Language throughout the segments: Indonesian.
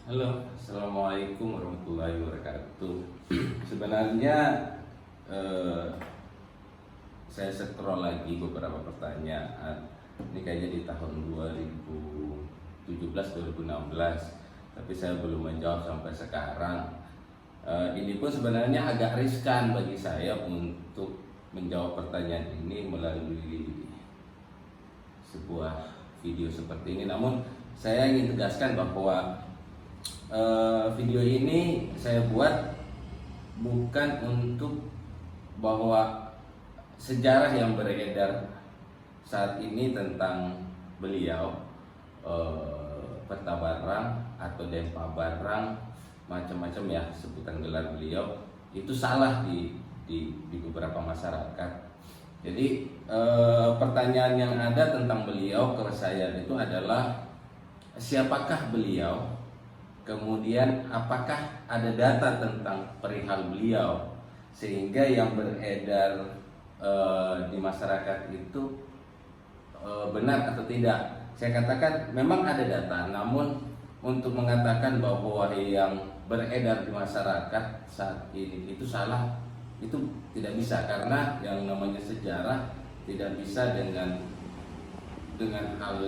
Halo, assalamualaikum warahmatullahi wabarakatuh. Sebenarnya eh, saya scroll lagi beberapa pertanyaan. Ini kayaknya di tahun 2017-2016, tapi saya belum menjawab sampai sekarang. Ini pun sebenarnya agak riskan bagi saya untuk menjawab pertanyaan ini melalui sebuah video seperti ini. Namun saya ingin tegaskan bahwa video ini saya buat bukan untuk bahwa sejarah yang beredar saat ini tentang beliau, Peta Barang atau Dempa Barang, macam-macam ya sebutan gelar beliau, itu salah di beberapa masyarakat. Jadi pertanyaan yang ada tentang beliau ke saya itu adalah siapakah beliau, kemudian apakah ada data tentang perihal beliau sehingga yang beredar di masyarakat itu benar atau tidak. Saya katakan memang ada data, namun untuk mengatakan bahwa yang beredar di masyarakat saat ini itu salah, itu tidak bisa, karena yang namanya sejarah tidak bisa dengan hal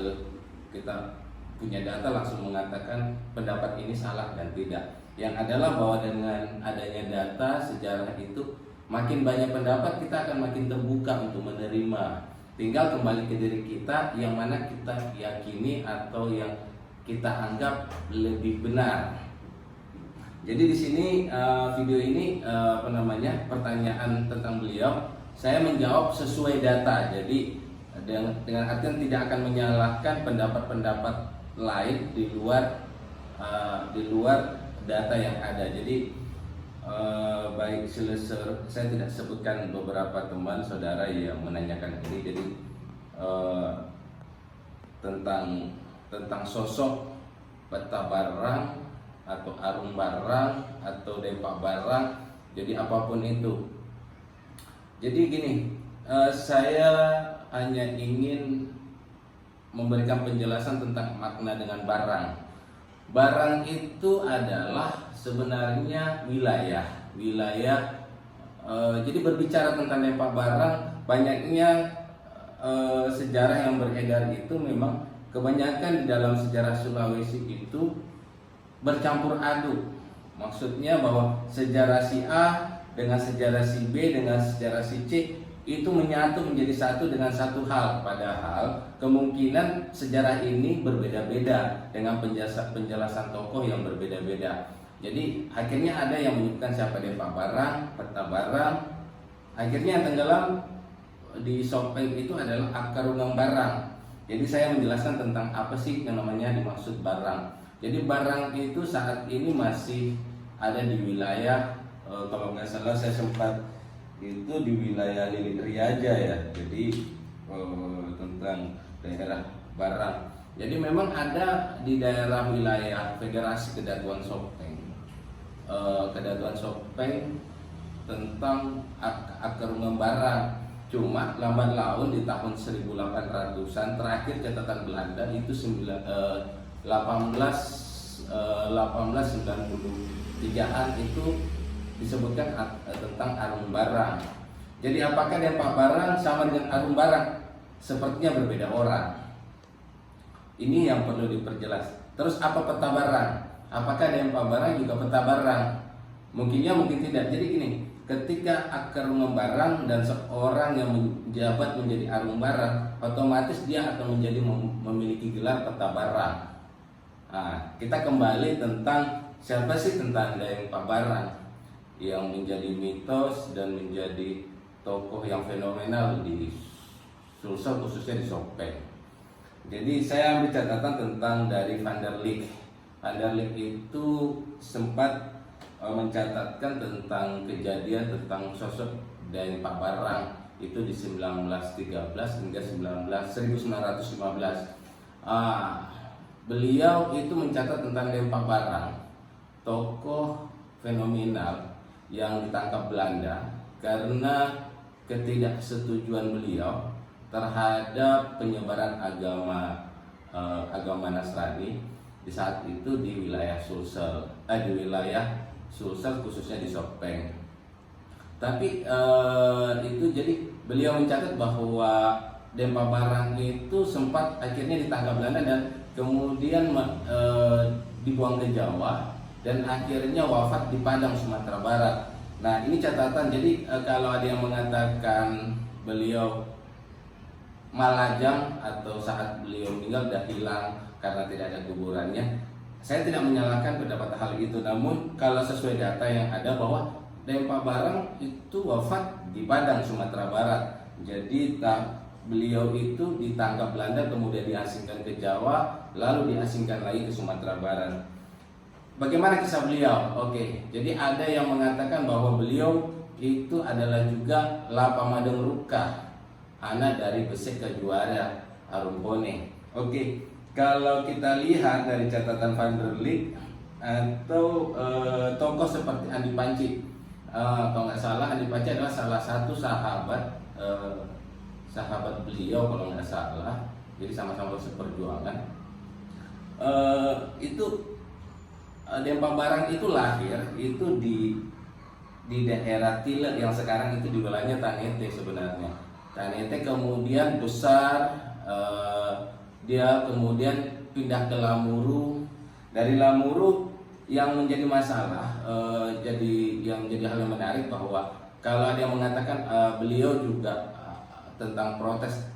kita punya data langsung mengatakan pendapat ini salah dan tidak. Yang adalah bahwa dengan adanya data sejarah itu makin banyak pendapat, kita akan makin terbuka untuk menerima. Tinggal kembali ke diri kita yang mana kita yakini atau yang kita anggap lebih benar. Jadi di sini video ini pertanyaan tentang beliau saya menjawab sesuai data. Jadi dengan artian tidak akan menyalahkan pendapat-pendapat lain di luar data yang ada. Jadi baik saya tidak sebutkan beberapa teman saudara yang menanyakan ini. Jadi tentang sosok Peta Barang atau Arum Barang atau Dempa Barang, jadi apapun itu. Jadi gini, saya hanya ingin memberikan penjelasan tentang makna dengan barang. Barang itu adalah sebenarnya wilayah. Jadi berbicara tentang Dempa Barang, banyaknya sejarah yang beredar itu memang kebanyakan di dalam sejarah Sulawesi itu bercampur aduk. Maksudnya bahwa sejarah si A dengan sejarah si B dengan sejarah si C itu menyatu menjadi satu dengan satu hal, padahal kemungkinan sejarah ini berbeda-beda dengan penjelasan tokoh yang berbeda-beda. Jadi akhirnya ada yang menyebutkan siapa Dempa Barang, Peta Barang. Akhirnya yang tenggelam di Sopeng itu adalah Akarungang Barang. Jadi saya menjelaskan tentang apa sih yang namanya dimaksud barang. Jadi barang itu saat ini masih ada di wilayah, kalau nggak salah saya sempat itu di wilayah Lilik Riaja ya. Jadi tentang daerah barang. Jadi memang ada di daerah wilayah Federasi Kedatuan Sopeng, Kedatuan Sopeng tentang Akarungang Barang. Cuma lambat laun di tahun 1800-an terakhir catatan Belanda itu 1893-an itu disebutkan tentang Arum Barang. Jadi apakah Dempa Barang sama dengan Arum Barang? Sepertinya berbeda orang. Ini yang perlu diperjelas. Terus apa Peta Barang? Apakah Dempa Barang juga Peta Barang? Mungkinnya mungkin tidak. Jadi gini, ketika Akarungang Barang dan seorang yang menjabat menjadi Arum Barang, otomatis dia akan menjadi memiliki gelar Peta Barang. Nah, kita kembali tentang siapa sih tentang Dempa Barang yang menjadi mitos dan menjadi tokoh yang fenomenal di Sulsel, khususnya di Sopeng. Jadi saya ambil catatan tentang dari Van der Lik. Van der Lik itu sempat mencatatkan tentang kejadian tentang sosok Dempa Barang itu di 1913 hingga 1915. Beliau itu mencatat tentang Dempa Barang, tokoh fenomenal yang ditangkap Belanda karena ketidaksetujuan beliau terhadap penyebaran agama Nasrani di saat itu di wilayah Sulsel khususnya di Sopeng. Tapi itu jadi beliau mencatat bahwa Dempa Barang itu sempat akhirnya ditangkap Belanda dan kemudian dibuang ke Jawa dan akhirnya wafat di Padang, Sumatera Barat. Nah, ini catatan. Jadi kalau ada yang mengatakan beliau malajang atau saat beliau meninggal sudah hilang karena tidak ada kuburannya, saya tidak menyalahkan pendapat hal itu. Namun kalau sesuai data yang ada bahwa Dempa Barang itu wafat di Padang, Sumatera Barat. Jadi beliau itu ditangkap Belanda kemudian diasingkan ke Jawa, lalu diasingkan lagi ke Sumatera Barat. Bagaimana kisah beliau? Oke, jadi ada yang mengatakan bahwa beliau itu adalah juga Lapa Madeng Ruka, anak dari Besek Kajuara Arumpone. Oke, kalau kita lihat dari catatan Van der Lik atau tokoh seperti Andi Panci, kalau nggak salah Andi Panci adalah salah satu sahabat beliau kalau nggak salah, jadi sama-sama seperjuangan. Itu Dempa Barang itu lahir itu di daerah Tile yang sekarang itu di wilayahnya Tanete sebenarnya. Tanete kemudian besar, dia kemudian pindah ke Lamuru. Dari Lamuru yang menjadi masalah, yang menjadi hal yang menarik bahwa kalau ada yang mengatakan beliau juga tentang protes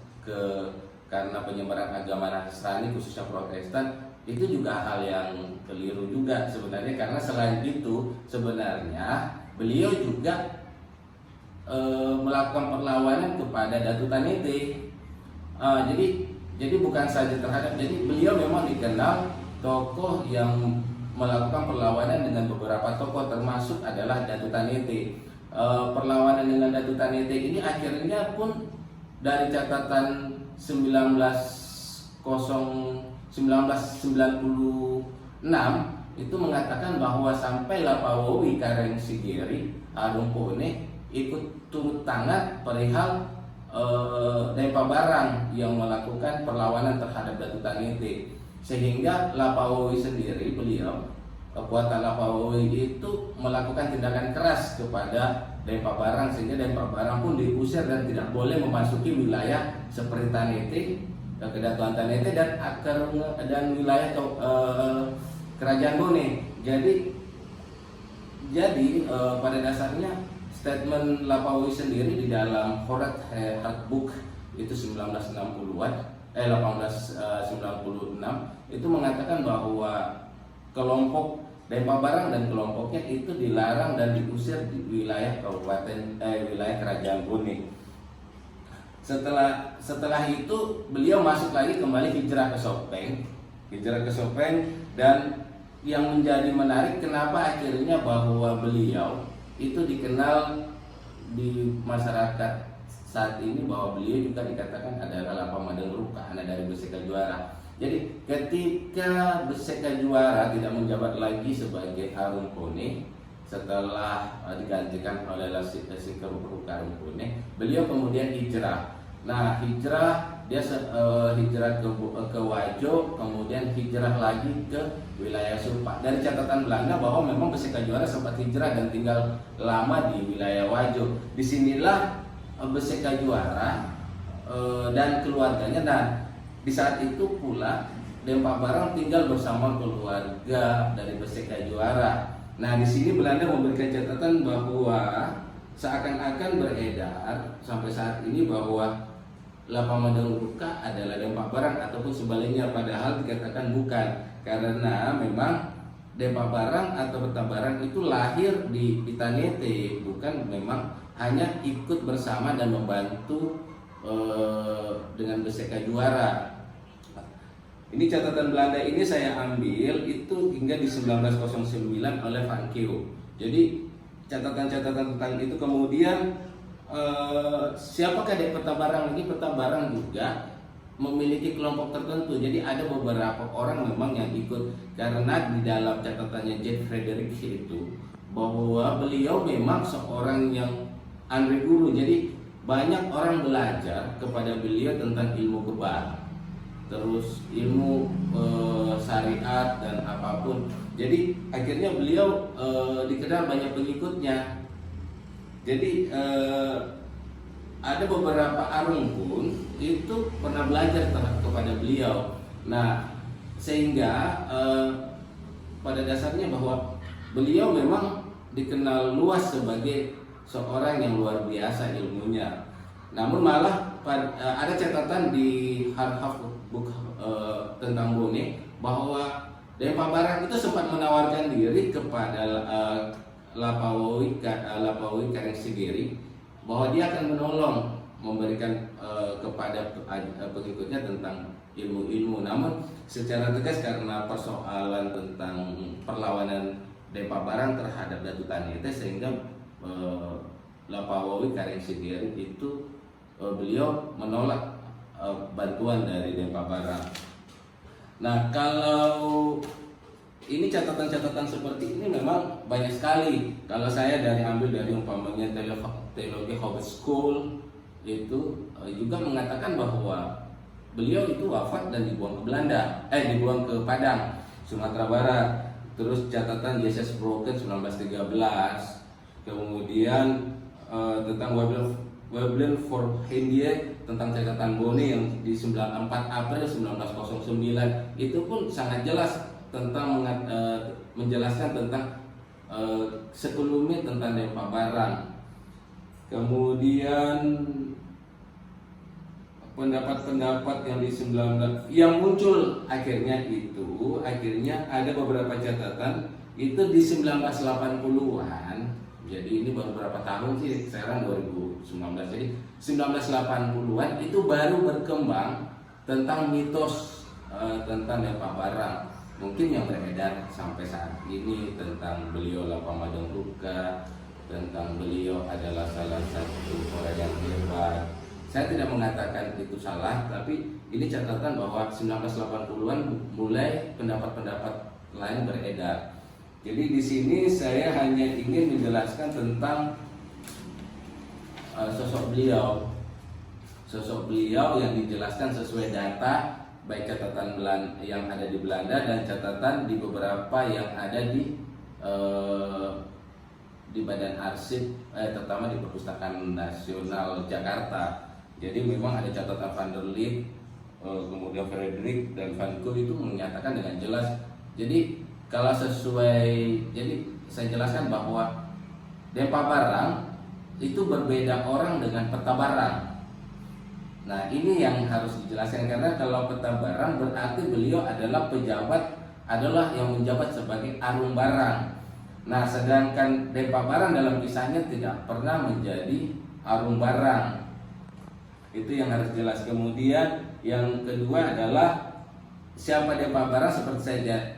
karena penyebaran agama Nasrani khususnya Protestan, itu juga hal yang keliru juga sebenarnya, karena selain itu sebenarnya beliau juga melakukan perlawanan kepada Datu Tanete. Jadi bukan saja terhadap, jadi beliau memang dikenal tokoh yang melakukan perlawanan dengan beberapa tokoh, termasuk adalah Datu Tanete. Perlawanan dengan Datu Tanete ini akhirnya pun dari catatan 1996 itu mengatakan bahwa sampai Lapawowi Kareng Sigeri Arumpone ikut turut tangan perihal Dempa Barang yang melakukan perlawanan terhadap Datu Tanete, sehingga Lapawowi sendiri, beliau kekuatan Lapawowi itu melakukan tindakan keras kepada Dempa Barang, sehingga Dempa Barang pun diusir dan tidak boleh memasuki wilayah seperti Tanete, Kedatuan Tanete dan wilayah Kerajaan Bone. Jadi pada dasarnya statement Lapawowi sendiri di dalam Horat Hardbook itu 1896 itu mengatakan bahwa kelompok Dempa Barang dan kelompoknya itu dilarang dan diusir di wilayah wilayah Kerajaan Bone. Setelah itu beliau masuk lagi kembali hijrah ke Sopeng, dan yang menjadi menarik kenapa akhirnya bahwa beliau itu dikenal di masyarakat saat ini bahwa beliau juga dikatakan adalah Lapa Madeng Ruka, anak dari Besek Kajuara. Jadi ketika Besek Kajuara tidak menjabat lagi sebagai Arumpone setelah digantikan oleh Lasika Ruka Arumpone, beliau kemudian hijrah. Nah, dia hijrah ke Wajo, kemudian hijrah lagi ke wilayah Supa. Dari catatan Belanda bahwa memang Besek Kajuara sempat hijrah dan tinggal lama di wilayah Wajo. Disinilah Besek Kajuara dan keluarganya, dan di saat itu pula Dempa Barang tinggal bersama keluarga dari Besek Kajuara. Nah, di sini Belanda memberikan catatan bahwa seakan-akan beredar sampai saat ini bahwa Lapa Madeng Ruka adalah Dempa Barang ataupun sebaliknya, padahal dikatakan bukan, karena memang Dempa Barang atau Peta Barang itu lahir di Tanete, bukan memang hanya ikut bersama dan membantu dengan Besek Kajuara. Ini catatan Belanda ini saya ambil itu hingga di 1909 oleh Van Keo. Jadi catatan-catatan tentang itu kemudian siapakah dari Peta Barang lagi? Peta Barang juga memiliki kelompok tertentu. Jadi ada beberapa orang memang yang ikut, karena di dalam catatannya J. Frederick itu bahwa beliau memang seorang yang guru. Jadi banyak orang belajar kepada beliau tentang ilmu kebal. terus ilmu syariat dan apapun. Jadi akhirnya beliau dikenal banyak pengikutnya. Jadi ada beberapa arung pun itu pernah belajar kepada beliau. Nah, sehingga pada dasarnya bahwa beliau memang dikenal luas sebagai seorang yang luar biasa ilmunya. Namun malah ada catatan di Hardhaf Book tentang Bone bahwa Dempa Barang itu sempat menawarkan diri kepada Lapawi Karengsigeri bahwa dia akan menolong memberikan kepada pengikutnya tentang ilmu-ilmu. Namun secara tegas karena persoalan tentang perlawanan Dempa Barang terhadap Datu Tanite, sehingga Lapawi Karengsigeri itu beliau menolak bantuan dari Dempa Barang. Nah, kalau ini catatan-catatan seperti ini memang banyak sekali. Kalau saya ambil dari umpamanya teologi Harvard School itu juga mengatakan bahwa beliau itu wafat dan dibuang ke Belanda, dibuang ke Padang, Sumatera Barat. Terus catatan Jesus Broken 1913, kemudian tentang Weblen for Hindia, tentang catatan Bone yang di 4 April 1909 itu pun sangat jelas tentang menjelaskan tentang sekelumit tentang Dempa Barang. Kemudian pendapat-pendapat yang di 19 yang muncul akhirnya ada beberapa catatan itu di 1980-an. Jadi ini baru berapa tahun sih, sekarang 2019. Jadi 1980-an itu baru berkembang tentang mitos tentang Dempa Barang. Mungkin yang beredar sampai saat ini tentang beliau Lapamadong Luka, tentang beliau adalah salah satu orang yang hebat. Saya tidak mengatakan itu salah, tapi ini catatan bahwa 1980-an mulai pendapat-pendapat lain beredar. Jadi di sini saya hanya ingin menjelaskan tentang sosok beliau yang dijelaskan sesuai data, baik catatan yang ada di Belanda dan catatan di beberapa yang ada di Badan Arsip, terutama di Perpustakaan Nasional Jakarta. Jadi memang ada catatan Van der Lith, kemudian Frederick dan Van Coo itu menyatakan dengan jelas. Jadi kalau jadi saya jelaskan bahwa Dempa Barang itu berbeda orang dengan Peta Barang. Nah, ini yang harus dijelaskan, karena kalau Peta Barang berarti beliau adalah yang menjabat sebagai arung barang. Nah, sedangkan Dempa Barang dalam kisahnya tidak pernah menjadi arung barang. Itu yang harus jelas. Kemudian yang kedua adalah siapa Dempa Barang, seperti saya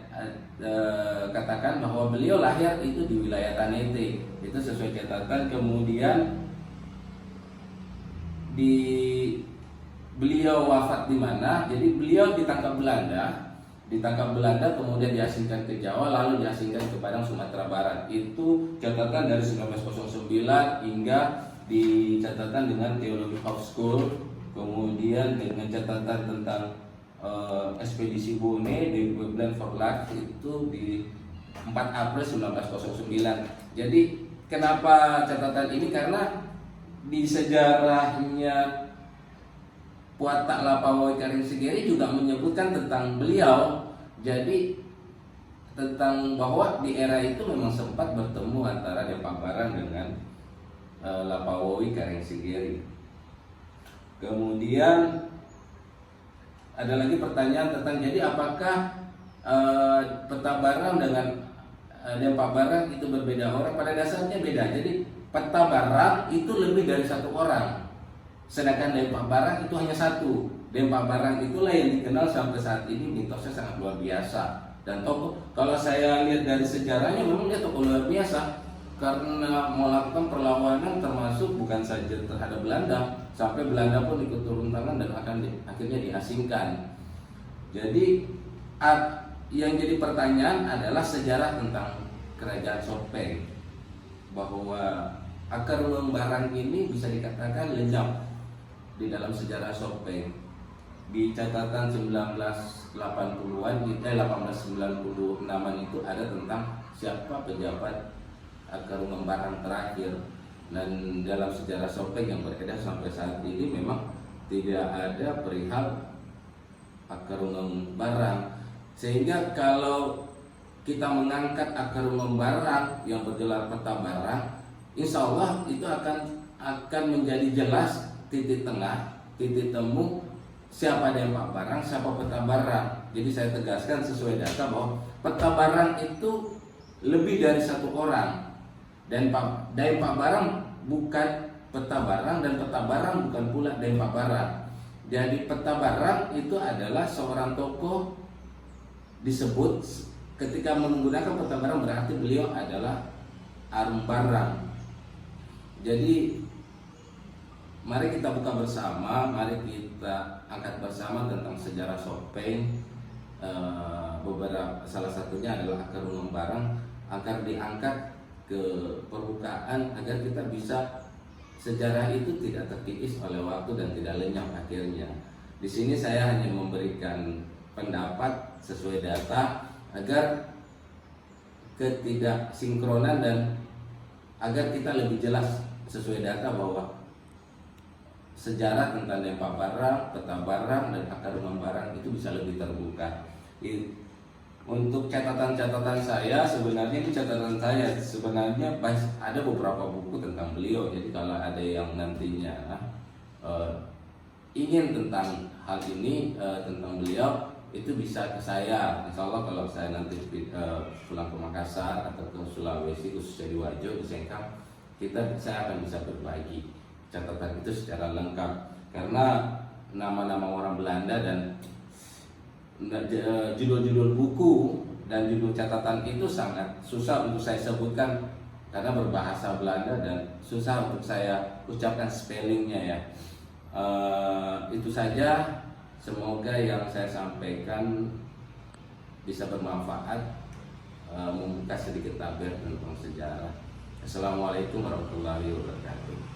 katakan bahwa beliau lahir itu di wilayah Tanete, itu sesuai catatan. Kemudian beliau wafat di mana? Jadi beliau ditangkap Belanda, kemudian diasingkan ke Jawa, lalu diasingkan ke Padang, Sumatera Barat. Itu catatan dari 1909 hingga di catatan dengan teologi Harvard School, kemudian dengan catatan tentang ekspedisi Bone di Weblen for Life itu di 4 April 1909. Jadi kenapa catatan ini? Karena di sejarahnya Puatak Lapawi Karengsigeri juga menyebutkan tentang beliau. Jadi tentang bahwa di era itu memang sempat bertemu antara Dempa Barang dengan Lapawi Karengsigeri. Kemudian ada lagi pertanyaan tentang jadi apakah Peta Barang dengan Dempa Barang itu berbeda orang? Pada dasarnya beda. Jadi Peta Barang itu lebih dari satu orang, sedangkan Dempa Barang itu hanya satu. Dempa Barang itulah yang dikenal sampai saat ini mitosnya sangat luar biasa. Dan tokoh, kalau saya lihat dari sejarahnya memang dia tokoh luar biasa, karena melakukan perlawanan termasuk bukan saja terhadap Belanda, sampai Belanda pun ikut turun tangan dan akhirnya diasingkan. Jadi yang jadi pertanyaan adalah sejarah tentang kerajaan Sopeng, bahwa akar Barang ini bisa dikatakan lenyap di dalam sejarah Sopeng. di catatan 1980-an, 1896-an itu ada tentang siapa pejabat Akarung Barang terakhir. Dan dalam sejarah Sopeng yang beredar sampai saat ini memang tidak ada perihal Akarung Barang. Sehingga kalau kita mengangkat Akarung Barang yang bergelar peta barang, insya Allah itu akan menjadi jelas titik tengah, titik temu siapa Dempak Barang, siapa peta barang. Jadi saya tegaskan sesuai data bahwa peta barang itu lebih dari satu orang. Dan Dempak Barang bukan peta barang, dan peta barang bukan pula Dempak Barang. Jadi peta barang itu adalah seorang tokoh disebut ketika menggunakan peta barang berarti beliau adalah Arum Barang. Jadi mari kita buka bersama, mari kita angkat bersama tentang sejarah Sopeng. Salah satunya adalah Akarung Barang, agar diangkat ke permukaan agar kita bisa sejarah itu tidak terkikis oleh waktu dan tidak lenyap akhirnya. Di sini saya hanya memberikan pendapat sesuai data agar ketidaksinkronan dan agar kita lebih jelas sesuai data bahwa sejarah tentang Dempak Barang, peta barang, dan Akarung Barang itu bisa lebih terbuka. Untuk catatan-catatan saya, sebenarnya ini catatan saya sebenarnya ada beberapa buku tentang beliau. Jadi kalau ada yang nantinya ingin tentang hal ini, tentang beliau, itu bisa ke saya. Insya Allah kalau saya nanti pulang ke Makassar atau ke Sulawesi, khususnya di Wajo, di Sengkang, saya akan bisa berbagi catatan itu secara lengkap. Karena nama-nama orang Belanda dan judul-judul buku dan judul catatan itu sangat susah untuk saya sebutkan karena berbahasa Belanda dan susah untuk saya ucapkan spellingnya ya. Itu saja, semoga yang saya sampaikan bisa bermanfaat, membuka sedikit tabir tentang sejarah. Assalamualaikum warahmatullahi wabarakatuh.